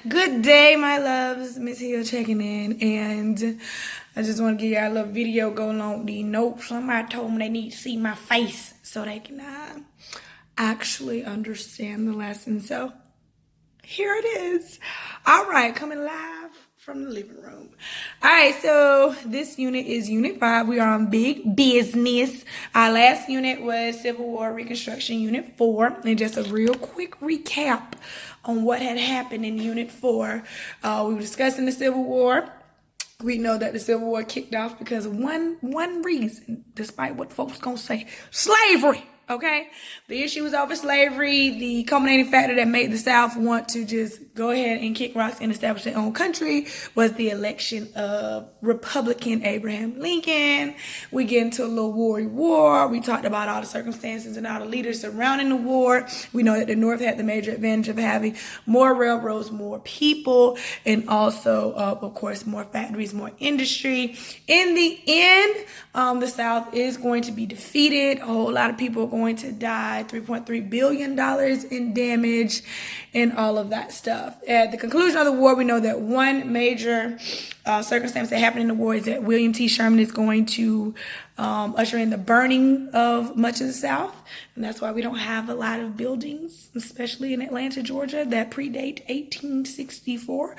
Good day, my loves. Miss Hill checking in, and I just want to give y'all a little video going on with these notes. Somebody told me they need to see my face so they can actually understand the lesson. So here it is. All right, coming live from the living room. All right, so this unit is Unit 5. We are on big business. Our last unit was Civil War Reconstruction, Unit 4. And just a real quick recap on what had happened in Unit 4. We were discussing the Civil War. We know that the Civil War kicked off because of one reason, despite what folks gonna say, slavery. Okay, the issue was over slavery. The culminating factor that made the South want to just go ahead and kick rocks and establish their own country was the election of Republican Abraham Lincoln. We get into a little war. We talked about all the circumstances and all the leaders surrounding the war. We know that the North had the major advantage of having more railroads, more people, and also, of course, more factories, more industry. In the end, the South is going to be defeated. A whole lot of people are going to die. $3.3 billion in damage and all of that stuff. At the conclusion of the war, we know that one major circumstance that happened in the war is that William T. Sherman is going to usher in the burning of much of the South. And that's why we don't have a lot of buildings, especially in Atlanta, Georgia, that predate 1864.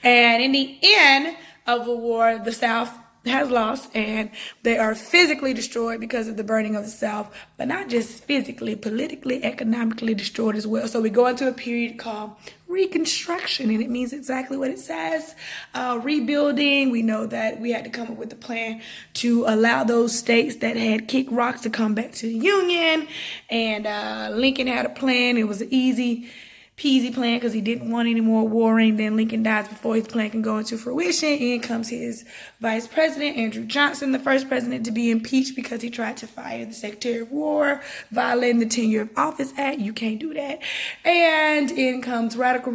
And in the end of the war, the South has lost, and they are physically destroyed because of the burning of the South, but not just physically, politically, economically destroyed as well. So we go into a period called Reconstruction, and it means exactly what it says. Rebuilding. We know that we had to come up with a plan to allow those states that had kicked rocks to come back to the Union, and Lincoln had a plan. It was an easy peasy plan because he didn't want any more warring. Then Lincoln dies before his plan can go into fruition. In comes his vice president, Andrew Johnson, the first president to be impeached because he tried to fire the Secretary of War, violating the Tenure of Office Act. You can't do that. And in comes radical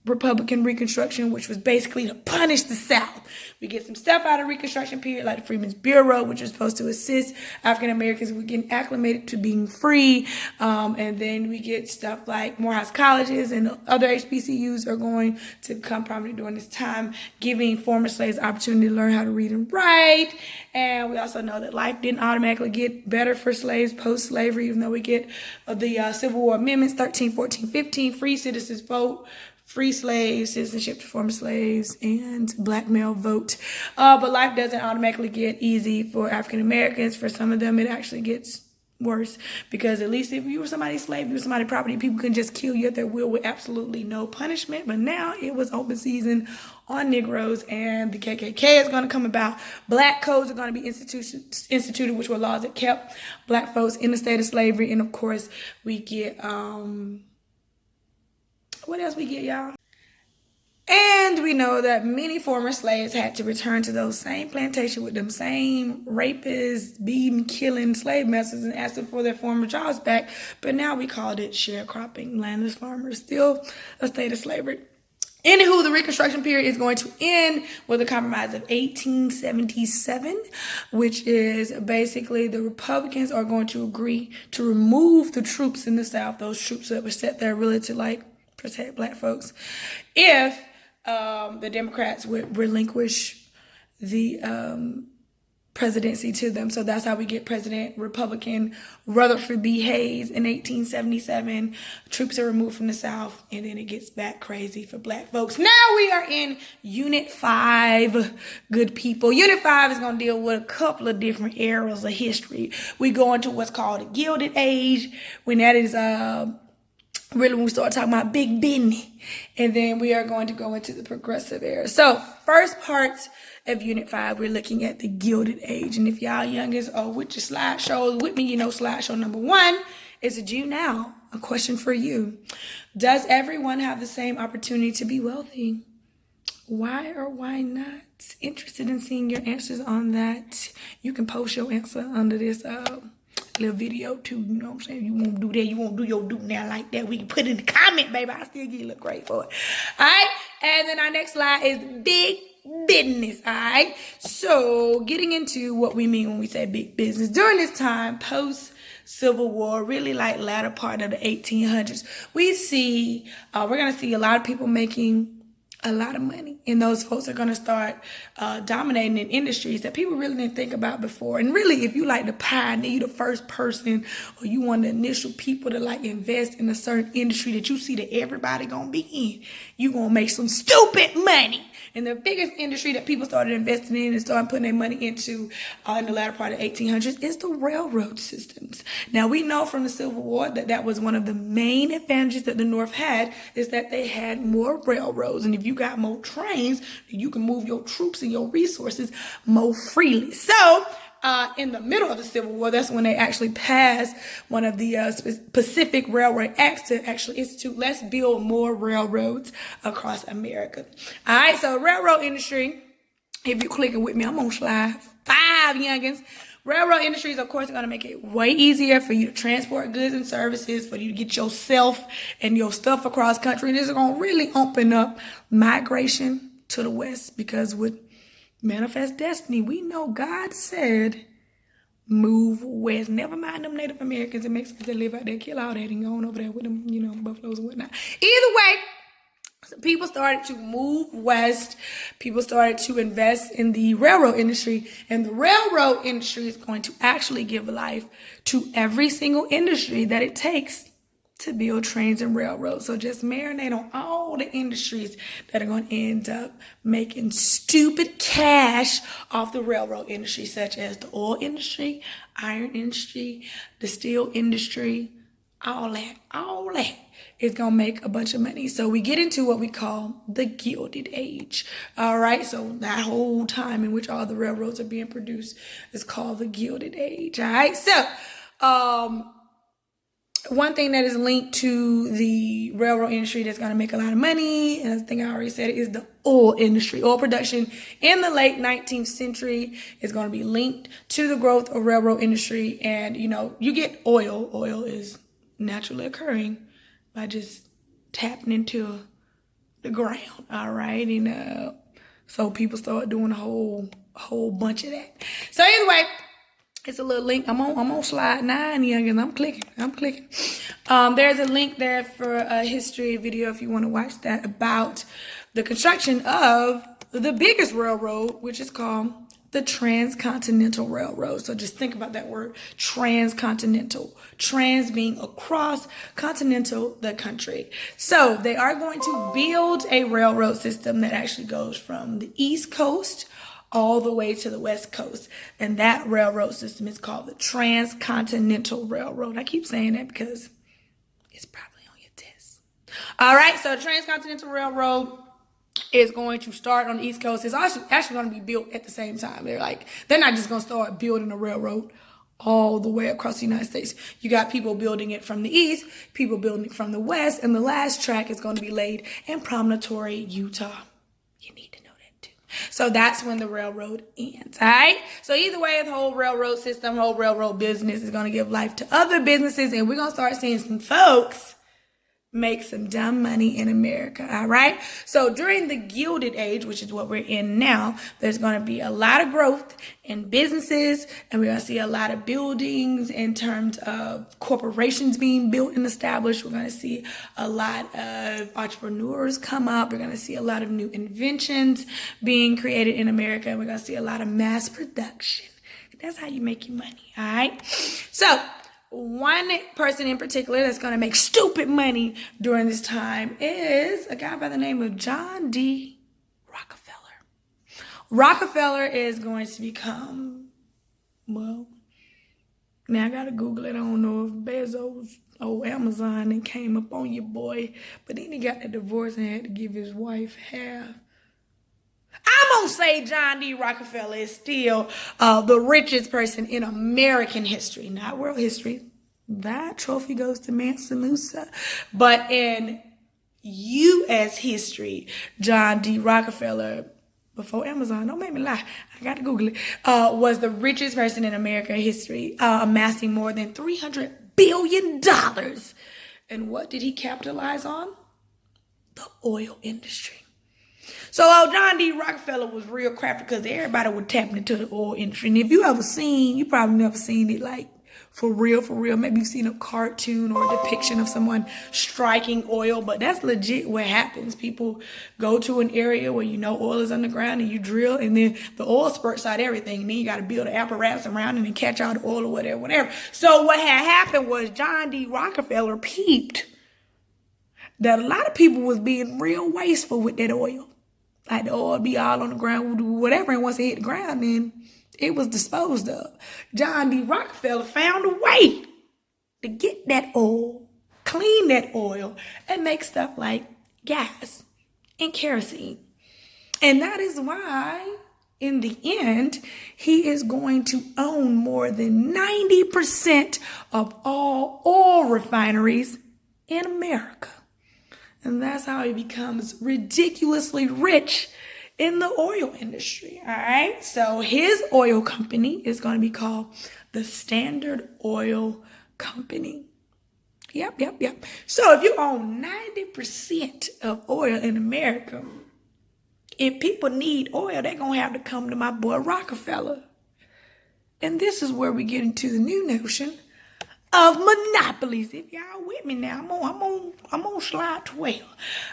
Republican Reconstruction, which was basically to punish the South. We get some stuff out of Reconstruction period, like the Freedmen's Bureau, which was supposed to assist African Americans with getting acclimated to being free. And then we get stuff like Morehouse colleges and other HBCUs are going to become prominent during this time, giving former slaves opportunity to learn how to read and write. And we also know that life didn't automatically get better for slaves post-slavery, even though we get the Civil War amendments, 13, 14, 15, free citizens vote, free slaves, citizenship to former slaves, and black male vote. But life doesn't automatically get easy for African Americans. For some of them, it actually gets worse because at least if you were somebody's slave, you were somebody's property, people can just kill you at their will with absolutely no punishment. But now it was open season on Negroes, and the KKK is going to come about. Black codes are going to be instituted, which were laws that kept black folks in the state of slavery. And of course, we get what else we get, y'all? And we know that many former slaves had to return to those same plantations with them same rapists, beating, killing slave masters and asking for their former jobs back. But now we called it sharecropping. Landless farmers, still a state of slavery. Anywho, the Reconstruction period is going to end with a compromise of 1877, which is basically the Republicans are going to agree to remove the troops in the South, those troops that were set there really to protect black folks, if the Democrats would relinquish the presidency to them. So that's how we get President Republican Rutherford B. Hayes in 1877. Troops are removed from the South, and then it gets back crazy for black folks. Now we are in Unit 5, good people. Unit 5 is going to deal with a couple of different eras of history. We go into what's called the Gilded Age, when that is really when we start talking about big business. And then we are going to go into the progressive era. So first part of Unit 5, we're looking at the Gilded Age. And if y'all youngest are with your slideshows with me, you know slideshow number 1 is a due now. A question for you. Does everyone have the same opportunity to be wealthy? Why or why not? Interested in seeing your answers on that? You can post your answer under this little video too, you know what I'm saying? You won't do that, you won't do your do now like that. We can put it in the comment, baby. I still get you look great for it. All right, and then our next slide is big business. All right, so getting into what we mean when we say big business. During this time, post Civil War, really like latter part of the 1800s, we see we're gonna see a lot of people making a lot of money. And those folks are going to start dominating in industries that people really didn't think about before. And really, if you like the pioneer, you the first person, or you one of the initial people to like invest in a certain industry that you see that everybody going to be in, you going to make some stupid money. And the biggest industry that people started investing in and started putting their money into in the latter part of the 1800s is the railroad systems. Now, we know from the Civil War that that was one of the main advantages that the North had, is that they had more railroads. And if you got more trains, you can move your troops and your resources more freely. So, in the middle of the Civil War, that's when they actually passed one of the Pacific Railroad Acts to actually institute, let's build more railroads across America. All right, so railroad industry, if you're clicking with me, I'm on slide 5, youngins. Railroad industries, of course, are going to make it way easier for you to transport goods and services, for you to get yourself and your stuff across country. And this is going to really open up migration to the West, because with Manifest Destiny, we know God said, move west. Never mind them Native Americans and Mexicans that live out there, kill all that and go on over there with them, buffaloes and whatnot. Either way, so people started to move west. People started to invest in the railroad industry, and the railroad industry is going to actually give life to every single industry that it takes to build trains and railroads. So just marinate on all the industries that are going to end up making stupid cash off the railroad industry, such as the oil industry, iron industry, the steel industry, all that is going to make a bunch of money. So we get into what we call the Gilded Age. All right. So that whole time in which all the railroads are being produced is called the Gilded Age. All right. So, one thing that is linked to the railroad industry that's going to make a lot of money, and I think I already said it, is the oil industry. Oil production in the late 19th century is going to be linked to the growth of railroad industry. And, you get oil. Oil is naturally occurring by just tapping into the ground. All right. And so people start doing a whole bunch of that. So anyway, it's a little link. I'm on slide 9, youngins. I'm clicking. There's a link there for a history video if you want to watch that, about the construction of the biggest railroad, which is called the Transcontinental Railroad. So just think about that word, transcontinental. Trans being across, continental, the country. So they are going to build a railroad system that actually goes from the East Coast all the way to the West Coast. And that railroad system is called the Transcontinental Railroad. I keep saying that because it's probably on your test. All right, so the Transcontinental Railroad is going to start on the East Coast. It's actually going to be built at the same time. They're not just going to start building a railroad all the way across the United States. You got people building it from the east, people building it from the west, and the last track is going to be laid in Promontory, Utah. You need to know that too. So that's when the railroad ends, all right? So either way, the whole railroad system, whole railroad business is going to give life to other businesses, and we're going to start seeing some folks make some dumb money in America, all right? So during the Gilded Age, which is what we're in now, there's going to be a lot of growth in businesses, and we're going to see a lot of buildings in terms of corporations being built and established. We're going to see a lot of entrepreneurs come up. We're going to see a lot of new inventions being created in America, and we're going to see a lot of mass production. That's how you make your money, all right? So one person in particular that's going to make stupid money during this time is a guy by the name of John D Rockefeller. Rockefeller is going to become, well, now I got to Google it. I don't know if Bezos or Amazon and came up on your boy, but then he got a divorce and had to give his wife half. I'm going to say John D. Rockefeller is still the richest person in American history, not world history. That trophy goes to Mansa Musa. But in U.S. history, John D. Rockefeller, before Amazon, don't make me lie, I got to Google it, was the richest person in American history, amassing more than $300 billion. And what did he capitalize on? The oil industry. So John D. Rockefeller was real crafty because everybody was tapping into the oil industry. And if you ever seen, you probably never seen it like For real, for real. Maybe you've seen a cartoon or a depiction of someone striking oil, but that's legit what happens. People go to an area where oil is underground and you drill, and then the oil spurts out everything. And then you got to build an apparatus around it and catch all the oil or whatever. So what had happened was John D Rockefeller peeped that a lot of people was being real wasteful with that oil. Like the oil be all on the ground, whatever, and once it hit the ground, then it was disposed of. John D. Rockefeller found a way to get that oil, clean that oil, and make stuff like gas and kerosene. And that is why, in the end, he is going to own more than 90% of all oil refineries in America. And that's how he becomes ridiculously rich in the oil industry, all right? So his oil company is going to be called the Standard Oil Company. Yep. So if you own 90% of oil in America, if people need oil, they're going to have to come to my boy Rockefeller. And this is where we get into the new notion of monopolies. If y'all with me now, I'm on slide 12.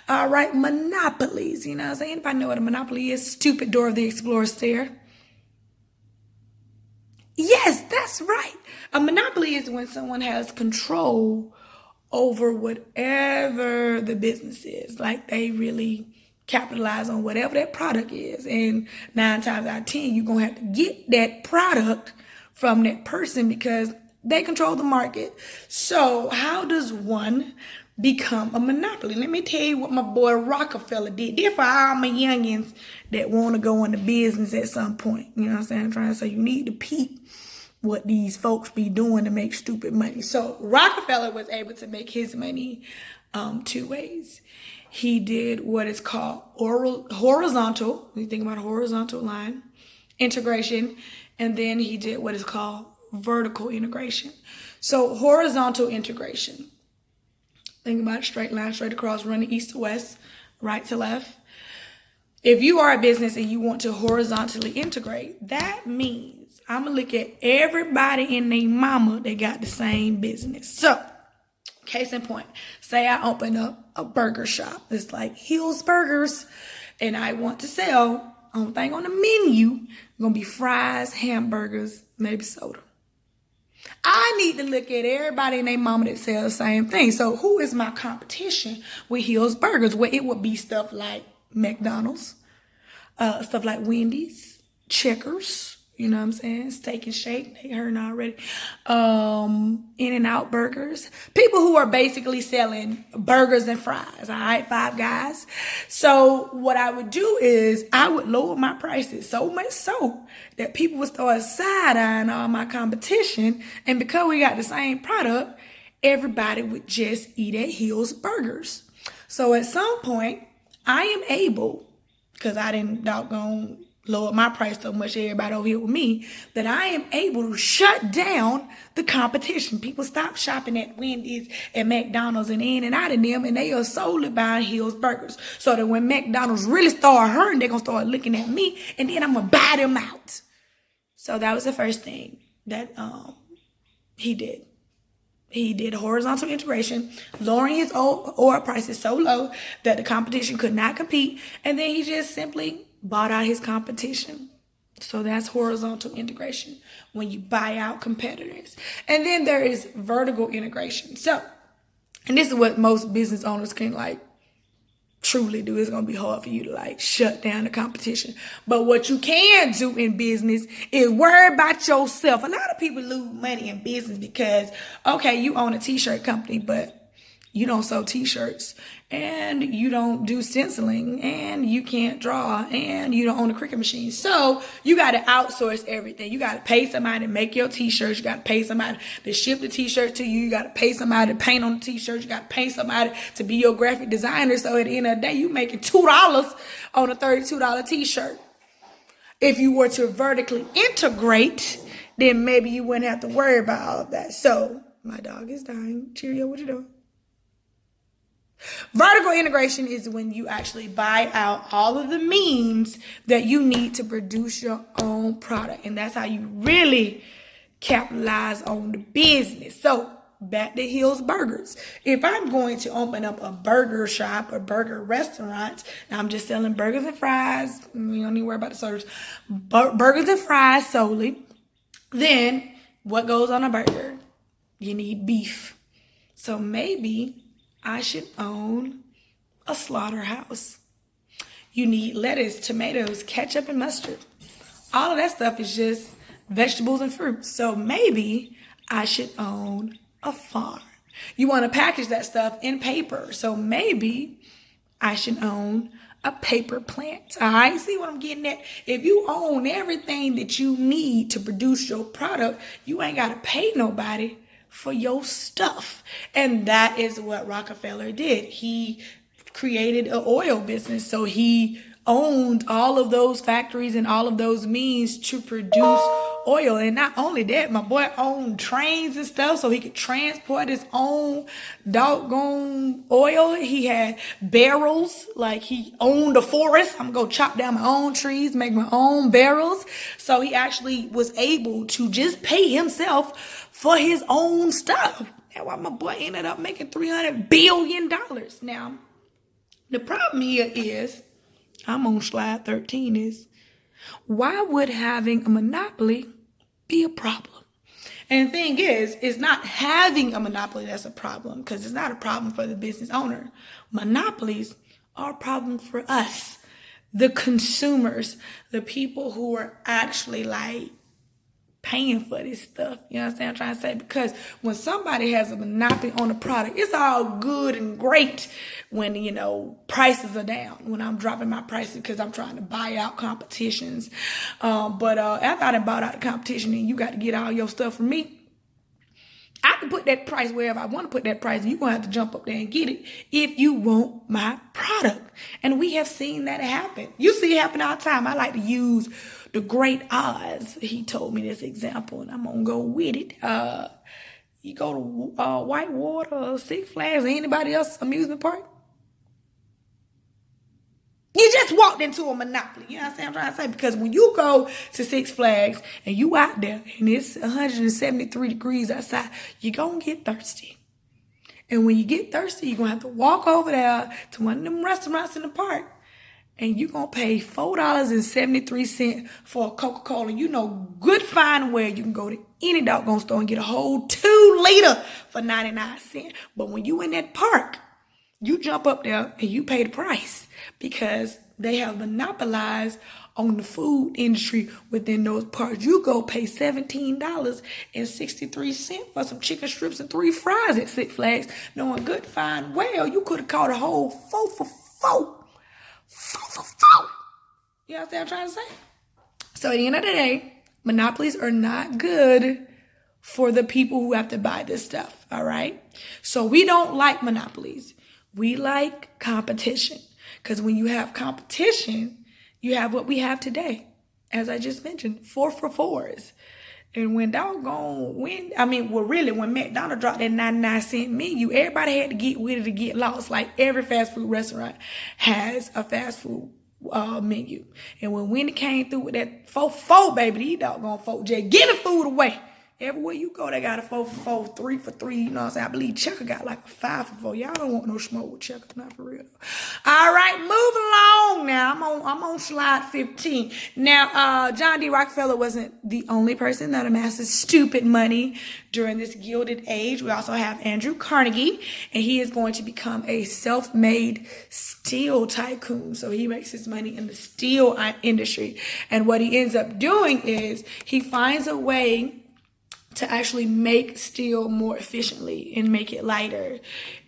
All right, monopolies. You know what I'm saying? Anybody know what a monopoly is? Stupid Dora the Explorer stare. Yes, that's right. A monopoly is when someone has control over whatever the business is. Like they really capitalize on whatever that product is. And 9 times out of 10, you're going to have to get that product from that person because they control the market. So how does one become a monopoly? Let me tell you what my boy Rockefeller did. There for all my youngins that want to go into business at some point. You know what I'm saying? I'm trying to say you need to peep what these folks be doing to make stupid money. So Rockefeller was able to make his money 2 ways. He did what is called horizontal, when you think about a horizontal line, integration, and then he did what is called vertical integration. So horizontal integration. Think about it, straight line, straight across, running east to west, right to left. If you are a business and you want to horizontally integrate, that means I'm going to look at everybody and their mama that got the same business. So, case in point, say I open up a burger shop. It's like Hill's Burgers, and I want to sell, only thing on the menu, going to be fries, hamburgers, maybe soda. I need to look at everybody and their mama that sell the same thing. So who is my competition with Hill's Burgers? Well, it would be stuff like McDonald's, stuff like Wendy's, Checkers, you know what I'm saying? Steak and Shake, they heard already. In-N-Out Burgers. People who are basically selling burgers and fries, all right? Five Guys. So what I would do is I would lower my prices so much so that people would start side-eyeing all my competition. And because we got the same product, everybody would just eat at Hill's Burgers. So at some point, I am able, because I didn't doggone lower my price so much, everybody over here with me, that I am able to shut down the competition. People stop shopping at Wendy's and McDonald's and In-N-Out and them, and they are solely buying Hill's Burgers. So that when McDonald's really start hurting, they're going to start looking at me, and then I'm going to buy them out. So that was the first thing that he did. He did horizontal integration, lowering his oil prices so low that the competition could not compete, and then he just simply bought out his competition. So that's horizontal integration, when you buy out competitors. And then there is vertical integration. So, and this is what most business owners can truly do. It's going to be hard for you to shut down the competition. But what you can do in business is worry about yourself. A lot of people lose money in business because, okay, you own a t-shirt company, but you don't sew t-shirts, and you don't do stenciling, and you can't draw, and you don't own a cricket machine. So you got to outsource everything. You got to pay somebody to make your t-shirts. You got to pay somebody to ship the t-shirt to you. You got to pay somebody to paint on the t-shirt. You got to pay somebody to be your graphic designer. So at the end of the day, you making $2 on a $32 t-shirt. If you were to vertically integrate, then maybe you wouldn't have to worry about all of that. So my dog is dying. Cheerio, what you doing? Vertical integration is when you actually buy out all of the means that you need to produce your own product. And that's how you really capitalize on the business. So back to Hill's Burgers. If I'm going to open up a burger shop or burger restaurant, and I'm just selling burgers and fries, you don't need to worry about the sodas, burgers and fries solely, then what goes on a burger? You need beef. So maybe I should own a slaughterhouse. You need lettuce, tomatoes, ketchup, and mustard. All of that stuff is just vegetables and fruits. So maybe I should own a farm. You want to package that stuff in paper. So maybe I should own a paper plant. All right, see what I'm getting at? If you own everything that you need to produce your product, you ain't got to pay nobody for your stuff. And that is what Rockefeller did. He created an oil business. So he owned all of those factories and all of those means to produce oil. And not only that, my boy owned trains and stuff so he could transport his own doggone oil. He had barrels, like he owned a forest. I'm gonna go chop down my own trees, make my own barrels. So he actually was able to just pay himself for his own stuff. That's why my boy ended up making $300 billion. Now, the problem here is, I'm on slide 13, is why would having a monopoly be a problem? And the thing is, it's not having a monopoly that's a problem, because it's not a problem for the business owner. Monopolies are a problem for us, the consumers, the people who are actually like paying for this stuff. You know what I'm trying to say? Because when somebody has a monopoly on a product, it's all good and great when, you know, prices are down, when I'm dropping my prices because I'm trying to buy out competitions. But after I done bought out the competition and you got to get all your stuff from me, I can put that price wherever I want to put that price, and you're going to have to jump up there and get it if you want my product. And we have seen that happen. You see it happen all the time. I like to use the great Oz. He told me this example, and I'm going to go with it. You go to Whitewater, Six Flags, or anybody else's amusement park, you just walked into a monopoly. You know what I'm trying to say? Because when you go to Six Flags and you out there and it's 173 degrees outside, you're going to get thirsty. And when you get thirsty, you're going to have to walk over there to one of them restaurants in the park, and you're going to pay $4.73 for a Coca-Cola. You know good fine well you can go to any doggone store and get a whole 2 liter for 99 cents. But when you in that park, you jump up there and you pay the price, because they have monopolized on the food industry within those parts. You go pay $17.63 for some chicken strips and 3 fries at Six Flags, knowing good fine well you could have caught a whole 4 for 4. 4 for 4. You know what I'm trying to say? So at the end of the day, monopolies are not good for the people who have to buy this stuff, all right? So we don't like monopolies. We like competition, because when you have competition, you have what we have today. As I just mentioned, 4 for 4s. And when when McDonald's dropped that 99-cent menu, everybody had to get with it to get lost. Like every fast food restaurant has a fast food menu. And when Wendy came through with that 4 for 4, baby, these doggone folk just giving food away. Everywhere you go, they got a 4 for 4, 3 for 3. You know what I'm saying? I believe Checker got like a 5 for 4. Y'all don't want no smoke with Checker, not for real. All right, moving along now. I'm on slide 15. Now, John D Rockefeller wasn't the only person that amassed stupid money during this Gilded Age. We also have Andrew Carnegie, and he is going to become a self-made steel tycoon. So he makes his money in the steel industry. And what he ends up doing is he finds a way to actually make steel more efficiently and make it lighter.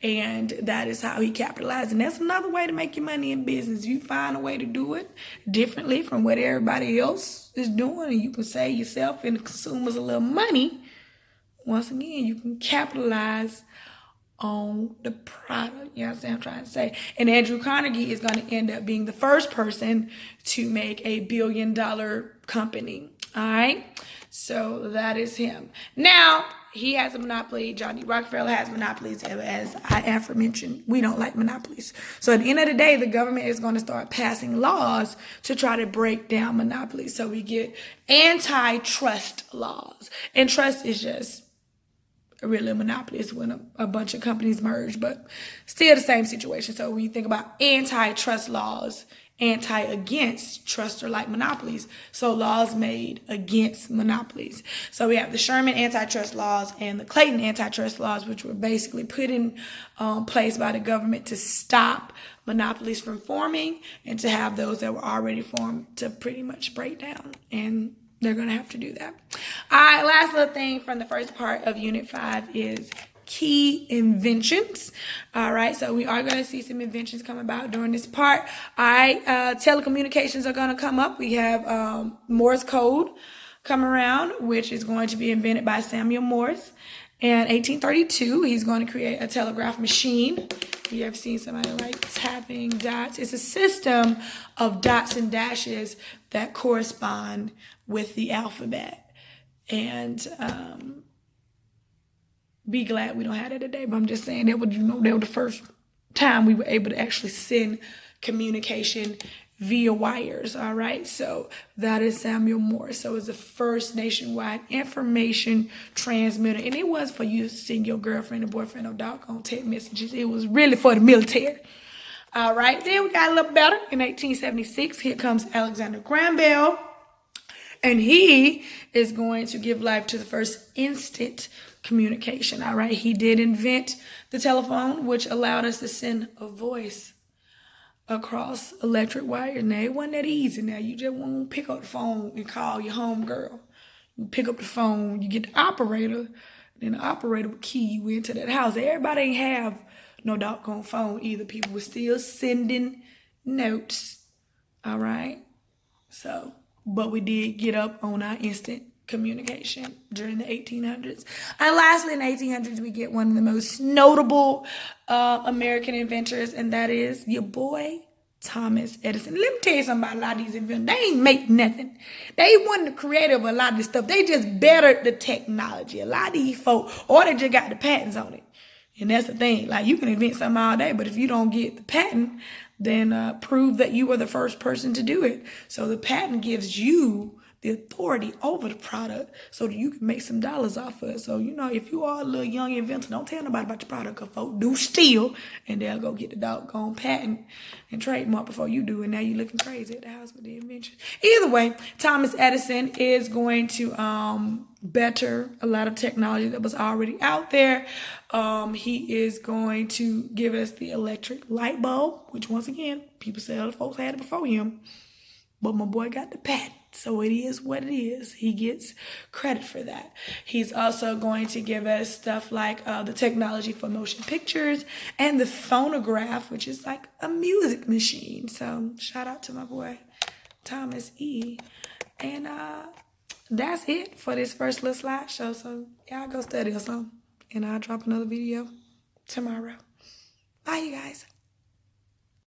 And that is how he capitalized. And that's another way to make your money in business. You find a way to do it differently from what everybody else is doing, and you can save yourself and the consumers a little money. Once again, you can capitalize on the product. You know what I'm trying to say? And Andrew Carnegie is going to end up being the first person to make a $1 billion company. All right. So that is him. Now, he has a monopoly. John D Rockefeller has monopolies. As I aforementioned, we don't like monopolies. So at the end of the day, the government is going to start passing laws to try to break down monopolies. So we get antitrust laws. And trust is just really a monopoly. It's when a bunch of companies merge, but still the same situation. So when you think about antitrust laws, against trust or like monopolies. So laws made against monopolies. So we have the Sherman antitrust laws and the Clayton antitrust laws, which were basically put in place by the government to stop monopolies from forming and to have those that were already formed to pretty much break down. And they're going to have to do that. All right, last little thing from the first part of Unit 5 is key inventions. All right, so we are going to see some inventions come about during this part. All right, telecommunications are going to come up. We have Morse code come around, which is going to be invented by Samuel Morse. In 1832, he's going to create a telegraph machine. You ever seen somebody like tapping dots? It's a system of dots and dashes that correspond with the alphabet. And be glad we don't have that today, but I'm just saying that was, that was the first time we were able to actually send communication via wires. All right, so that is Samuel Morse. So it's the first nationwide information transmitter, and it was for you to send your girlfriend or boyfriend or doggone text messages. It was really for the military. All right, then we got a little better. In 1876, here comes Alexander Graham Bell, and he is going to give life to the first instant communication. All right, he did invent the telephone, which allowed us to send a voice across electric wires. Now, it wasn't that easy. Now, you just won't pick up the phone and call your home girl. You pick up the phone, you get the operator, then the operator will key you into that house. Everybody ain't have no doggone phone either. People were still sending notes. All right, so, but we did get up on our instant communication during the 1800s. And lastly, in the 1800s, we get one of the most notable American inventors, and that is your boy, Thomas Edison. Let me tell you something about a lot of these inventors. They ain't make nothing. They wasn't the creator of a lot of this stuff. They just bettered the technology. A lot of these folk, or they just got the patents on it. And that's the thing. Like, you can invent something all day, but if you don't get the patent, then prove that you were the first person to do it. So the patent gives you the authority over the product so that you can make some dollars off of it. So, if you are a little young inventor, don't tell nobody about your product, because folk do steal, and they'll go get the doggone patent and trademark before you do, and now you're looking crazy at the house with the invention. Either way, Thomas Edison is going to better a lot of technology that was already out there. He is going to give us the electric light bulb, which, once again, people say other folks had it before him, but my boy got the patent. So it is what it is. He gets credit for that. He's also going to give us stuff like the technology for motion pictures and the phonograph, which is like a music machine. So shout out to my boy, Thomas E. And that's it for this first little slideshow. So y'all go study or something. And I'll drop another video tomorrow. Bye, you guys.